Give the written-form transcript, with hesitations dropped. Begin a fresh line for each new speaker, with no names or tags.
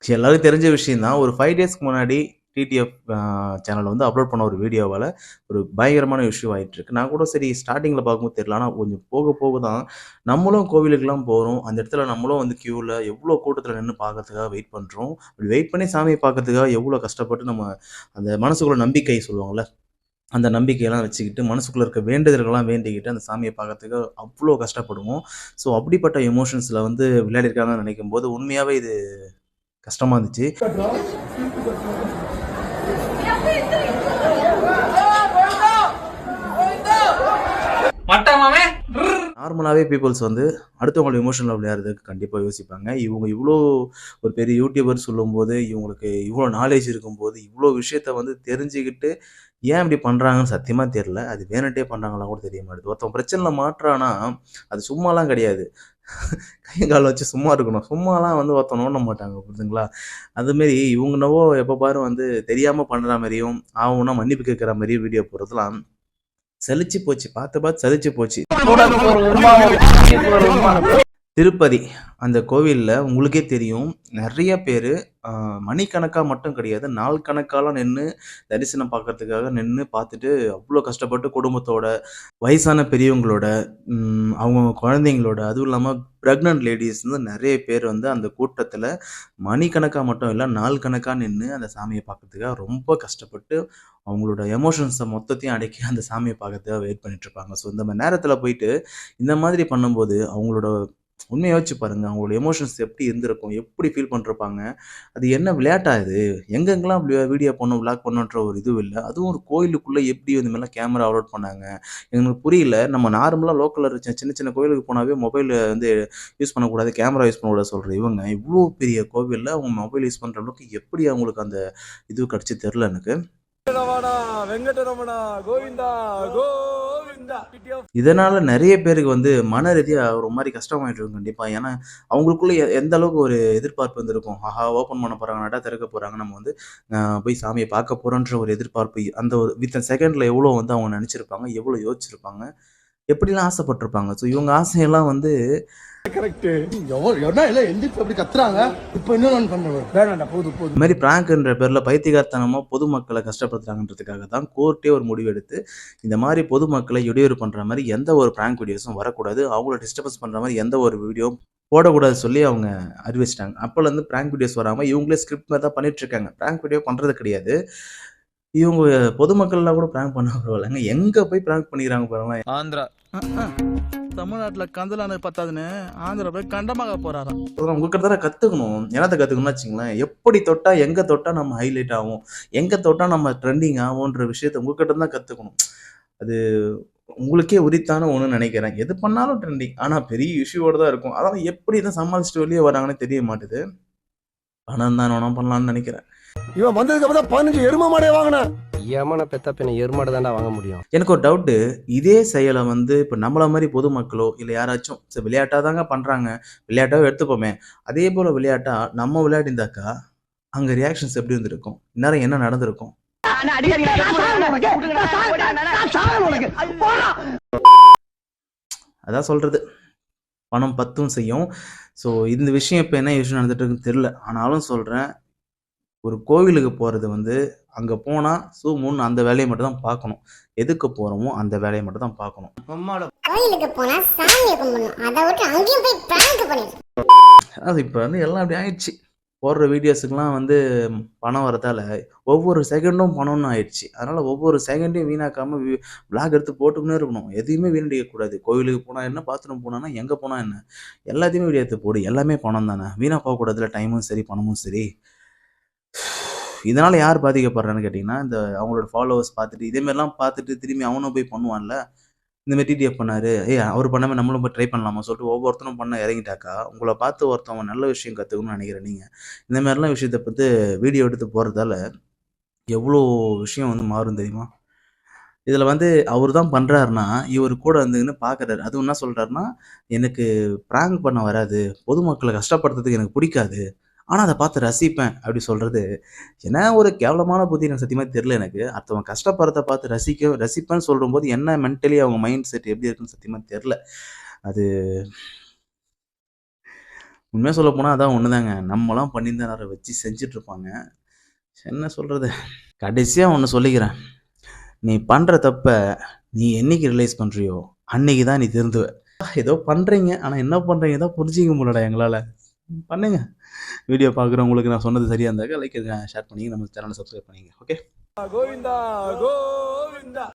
எல்லாருக்கும் தெரிஞ்ச விஷயம் தான். ஒரு 5 டேஸ்க்கு முன்னாடி டிடிஎஃப் சேனல்ல வந்து அப்லோட் பண்ண ஒரு வீடியோவால ஒரு பயங்கரமான இஷ்யூ ஆயிட்டுருக்கு. நான் கூட சரி ஸ்டார்ட்டிங்ல பார்க்கும்போது தெரியல. ஆனா கொஞ்சம் போக போக தான் நம்மளும் கோவிலுக்குலாம் போறோம். அந்த இடத்துல நம்மளும் வந்து கியூல எவ்ளோ கூட்டத்துல நின்னு பார்க்கறதுக்காக வெயிட் பண்றோம். அப்படி வெயிட் பண்ணி சாமிய பார்க்கறதுக்காக எவ்ளோ கஷ்டப்பட்டு நம்ம அந்த மனசுக்குள்ள நம்பிக்கை சொல்லுவாங்கல்ல. அந்த நம்பிக்கையெல்லாம் வச்சுக்கிட்டு, மனசுக்குள்ள இருக்க வேண்டுதல்கள்லாம் வேண்டிக்கிட்டு, அந்த சாமிய பார்க்கறதுக்கு அவ்ளோ கஷ்டப்படுவோம். ஸோ அப்படிப்பட்ட எமோஷன்ஸ்ல வந்து விளையாடியிருக்காங்கன்னு நினைக்கும்போது, உண்மையாவே இது கஷ்டமா இருந்துச்சு. நார்மலாவே பீப்பிள்ஸ் வந்து அடுத்தவங்களோட எமோஷன்ல விளையாடுறதுக்கு கண்டிப்பா யோசிப்பாங்க. இவங்க இவ்ளோ ஒரு பெரிய யூடியூபர் சொல்லும்போது, இவங்களுக்கு இவ்ளோ நாலேட்ஜ் இருக்கும்போது, இவ்ளோ விஷயத்த வந்து தெரிஞ்சுக்கிட்டு, ஏன் இப்படி பண்றாங்கன்னு சத்தியமா தெரியல. அது வேணுன்ட்டே பண்றாங்களான்னு கூட தெரிய மாட்டுது. ஒருத்தன் பிரச்சனைல மாட்றான்னா, அது சும்மாலாம் கிடையாது. கையும் காலும் வச்சு சும்மா இருக்கணும். சும்மாலாம் வந்து ஒருத்தன் நோண்ட மாட்டாங்க. புரியுதுங்களா? அதுமாரி இவங்க என்னவோ எப்ப பாரு வந்து தெரியாம பண்ற மாரியும், ஆவுன்னா மன்னிப்பு கேட்கிற மாரியும் வீடியோ போடுறதெல்லாம் சலிச்சு போச்சு. பார்த்து பார்த்து சலிச்சு போச்சு. திருப்பதி. அந்த கோவில்ல உங்களுக்கே தெரியும். நெறைய பேரு அ மணிக்கணக்கா மட்டும் கிடையாது. நாள் கணக்காலாம் நின்னு தரிசனம் பார்க்கறதுக்காக நின்னு பார்த்துட்டு, அவ்ளோ கஷ்டப்பட்டு குடும்பத்தோட, வயசான பெரியவங்களோட, அவங்கவங்க குழந்தைங்களோட, அதுவும் இல்லாம பிரெக்னன்ட் லேடீஸ் வந்து நெறைய பேர் வந்து அந்த கூட்டத்துல மணிக்கணக்கா மட்டும் இல்ல, நாள் கணக்கா நின்னு அந்த சாமிய பார்க்கறதுக்காக ரொம்ப கஷ்டப்பட்டு, அவங்களோட எமோஷன்ஸ மொத்தத்தையும் அடக்கி அந்த சாமிய பார்க்கறதுக்காக வெயிட் பண்ணிட்டுருப்பாங்க. ஸோ இந்த மாரி நேரத்துல போயிட்டு, இந்த மாதிரி பண்ணும்போது அவங்களோட உண்மைய யோசிச்சு பாருங்க. அவங்களோட எமோஷன்ஸ் எப்படி இருந்திருக்கும்? எப்படி ஃபீல் பண்ணிருப்பாங்க? அது என்ன விளையாட்டா இது? எங்கெங்கலாம் வீடியோ பண்ணணும், விளாக் பண்ணணுன்ற ஒரு இதுவும் இல்ல. அதுவும் ஒரு கோயிலுக்குள்ள எப்படி இந்த மாரிலாம் கேமரா அலோட் பண்ணாங்க? எனக்கு புரியல. நம்ம நார்மலா லோக்கல்ல இருக்க சின்ன சின்ன கோயிலுக்கு போனாவே மொபைல் வந்து யூஸ் பண்ணக்கூடாது, கேமரா யூஸ் பண்ணக்கூடாது சொல்ற இவங்க, இவ்ளோ பெரிய கோவில்ல அவங்க மொபைல் யூஸ் பண்ற அளவுக்கு எப்படி அவங்களுக்கு அந்த இது கிடைச்சு தெரியல எனக்கு.
ரமணா வெங்கடரமணா கோவிந்தா கோவிந்தா.
இதனால நெறைய பேருக்கு வந்து மன ரீதியா ஒரு மாரி கஷ்டமாயிட்டு இருக்கும் கண்டிப்பா. ஏன்னா, அவங்களுக்குள்ள எந்த அளவுக்கு ஒரு எதிர்பார்ப்பு இருந்திருக்கும். ஆஹா! ஓப்பன் பண்ண போறாங்க, நடா திறக்க போறாங்க. நம்ம வந்து போய் சாமிய பார்க்க போறோன்ற ஒரு எதிர்பார்ப்பு அந்த ஒரு வித்தின் செகண்ட்ல எவ்வளோ வந்து அவங்க நெனச்சிருப்பாங்க, எவ்வளோ யோசிச்சிருப்பாங்க, எப்படிலாம் ஆசைப்பட்டுருப்பாங்க. ஸோ இவங்க ஆசையெல்லாம் வந்து
கரெக்ட். எல்லாம் எல்லாம் எந்திரிச்சு அப்படி கத்துறாங்க. இப்ப இன்னொன்னு பண்றேன். வேணாண்டா
இந்த மாரி பிராங்க்ன்ற பேர்ல பைத்தியக்காரத்தனமா பொதுமக்கள கஷ்டப்படுத்துறாங்கன்றதுக்காக தான் கோர்ட்டே ஒரு முடிவு எடுத்து, இந்த மாரி பொதுமக்கள இடையூறு பண்ற மாரி எந்த ஒரு பிராங்க் வீடியோஸும் வரக்கூடாது. அவங்கள டிஸ்டர்பன்ஸ் பண்ற மாரி எந்த ஒரு வீடியோவும் போடக்கூடாது சொல்லி அவங்க அறிவிச்சுட்டாங்க. அப்போலருந்து பிராங்க் வீடியோஸ் வராம இவங்களே ஸ்கிரிப்ட் மாரி தான் பண்ணிட்டு இருக்காங்க. பிராங்க் வீடியோ பண்றது கிடையாது. இவங்க பொதுமக்கள்லாம் கூட பிராங்க் பண்ணா பரவாயில்லங்க. எங்க போய் பிராங்க் பண்ணிக்கிறாங்க பாருங்களேன்.
ஆந்திரா தமிழ்நாட்டுல கந்தலானு பத்தாதுன்னு ஆந்திரா போய் கண்டமாக போறாராம்.
உங்ககிட்ட தானே கத்துக்கணும். என்னத்த கத்துக்கணும்னு வச்சுக்கங்களேன். எப்படி தொட்டா, எங்க தொட்டா நம்ம ஹைலைட் ஆவோம். எங்க தொட்டா நம்ம ட்ரெண்டிங் ஆவோன்ற விஷயத்த உங்ககிட்ட தான் கத்துக்கணும். அது உங்களுக்கே உரித்தான ஒண்ணுன்னு நெனைக்கிறேன். எது பண்ணாலும் ட்ரெண்டிங். ஆனா பெரிய இஷ்யூவோட தான் இருக்கும். அதெல்லாம் எப்படி தான் சமாளிச்சுட்டு வெளிய வராங்கன்னு தெரிய மாட்டுது. பணம் தான் வேணா பண்ணலாம்னு நெனைக்கிறேன்.
இவன் வந்ததுக்கு அப்புறம் 15 எரும மாடே வாங்கினேன்.
எமனை பெத்த பின்ன எருமாடு தாண்டா வாங்க முடியும்.
எனக்கு ஒரு டவுட்டு. இதே செயல வந்து இப்ப நம்மள மாரி பொதுமக்களோ, இல்ல யாராச்சும் விளையாட்டா தாங்க பண்றாங்க. விளையாட்டாவே எடுத்துப்போமே. அதே போல விளையாட்டா நம்ம விளையாடிருந்தாக்கா, அங்க ரியாக்ஷன்ஸ் எப்படி இருந்திருக்கும்? இந்நேரம் என்ன நடந்திருக்கும்? அதான் சொல்றது. பணம் பத்தும் செய்யும். ஸோ இந்த விஷயம் இப்ப என்ன விஷயம் நடந்துட்டு இருக்குன்னு தெரியல. ஆனாலும் சொல்றேன். ஒரு கோவிலுக்கு போறது வந்து, அங்க போனா மூணு அந்த வேலைய மட்டும் தான் பார்க்கணும். எதுக்கு போறோமோ அந்த வேலைய மட்டும் தான் பார்க்கணும்.
கோயிலுக்கு போனா சாமியை கும்பிடணும். அதை விட்டு அங்கேயும் போய் பிராங்க் பண்ணிடு.
அது இப்ப வந்து எல்லாம் அப்படி ஆயிடுச்சு. போடுற வீடியோஸுக்குலாம் வந்து பணம் வரதால, ஒவ்வொரு செகண்டும் பணம்னு ஆயிடுச்சு. அதனால ஒவ்வொரு செகண்டையும் வீணாக்காம விளாக் எடுத்து போட்டுக்கின்னே இருக்கணும். எதையுமே வீணடிக்கக்கூடாது. கோவிலுக்கு போனா என்ன, பாத்ரூம் போனான்னா, எங்க போனா என்ன? எல்லாத்தையுமே வீடியோ எடுத்து போடு. எல்லாமே பணம் தானே. வீணா போகக்கூடாதுல்ல டைமும் சரி, பணமும் சரி. இதனால யார் பாதிக்கப்படுறான்னு கேட்டீங்கன்னா, இந்த அவங்களோட ஃபாலோவர்ஸ் பார்த்துட்டு, இதே மாரிலாம் பார்த்துட்டு திரும்பி அவனும் போய் பண்ணுவான்ல. இந்த மாரி டிடிஎஃப் பண்ணாரு. அவரு பண்ணாம நம்மளும் போய் ட்ரை பண்ணலாமா சொல்லிட்டு ஒவ்வொருத்தனும் பண்ண இறங்கிட்டாக்கா, உங்கள பார்த்து ஒருத்தவங்க நல்ல விஷயம் கத்துக்கணும்னு நெனைக்கிறேன் நீங்க. இந்த மாரிலாம் விஷயத்த வந்து வீடியோ எடுத்து போடுறதால, எவ்ளோ விஷயம் வந்து மாறும் தெரியுமா? இதுல வந்து அவரு தான் பண்றாருன்னா, இவரு கூட இருந்துக்கின்னு பார்க்குறாரு. அதுவும் என்ன சொல்றாருன்னா, "எனக்கு பிராங்க் பண்ண வராது. பொதுமக்கள கஷ்டப்படுத்துறதுக்கு எனக்கு புடிக்காது. ஆனா அத பார்த்து ரசிப்பேன்." அப்படி சொல்றது, என்ன ஒரு கேவலமான புத்தி எனக்கு சத்தியமா தெரியல எனக்கு. அடுத்தவன் கஷ்டப்படுறத பார்த்து ரசிப்பேன்னு சொல்லும்போது, என்ன மென்டலி அவங்க மைண்ட் செட் எப்படி இருக்குன்னு சத்தியமா தெரியல. அது உண்மையாக சொல்ல போனால் அதான் ஒன்று தாங்க. நம்மலாம் பண்ணியிருந்தா நேரம் வச்சு செஞ்சிட்ருப்பாங்க. என்ன சொல்கிறது? கடைசியாக ஒன்று சொல்லிக்கிறேன். நீ பண்ணுற தப்ப நீ என்னைக்கு ரியலைஸ் பண்ணுறியோ அன்னைக்கு தான் நீ திருந்துவ. ஏதோ பண்ணுறீங்க, ஆனால் என்ன பண்ணுறீங்க தான் புரிஞ்சிக்க முடியலடா எங்களால். பண்ணுங்க. வீடியோ பார்க்குறவங்களுக்கு நான் சொன்னது சரியாக இருந்தாக்க லைக் ஷேர் பண்ணிங்க, நம்ம சேனலை சப்ஸ்கிரைப் பண்ணிங்க. ஓகே.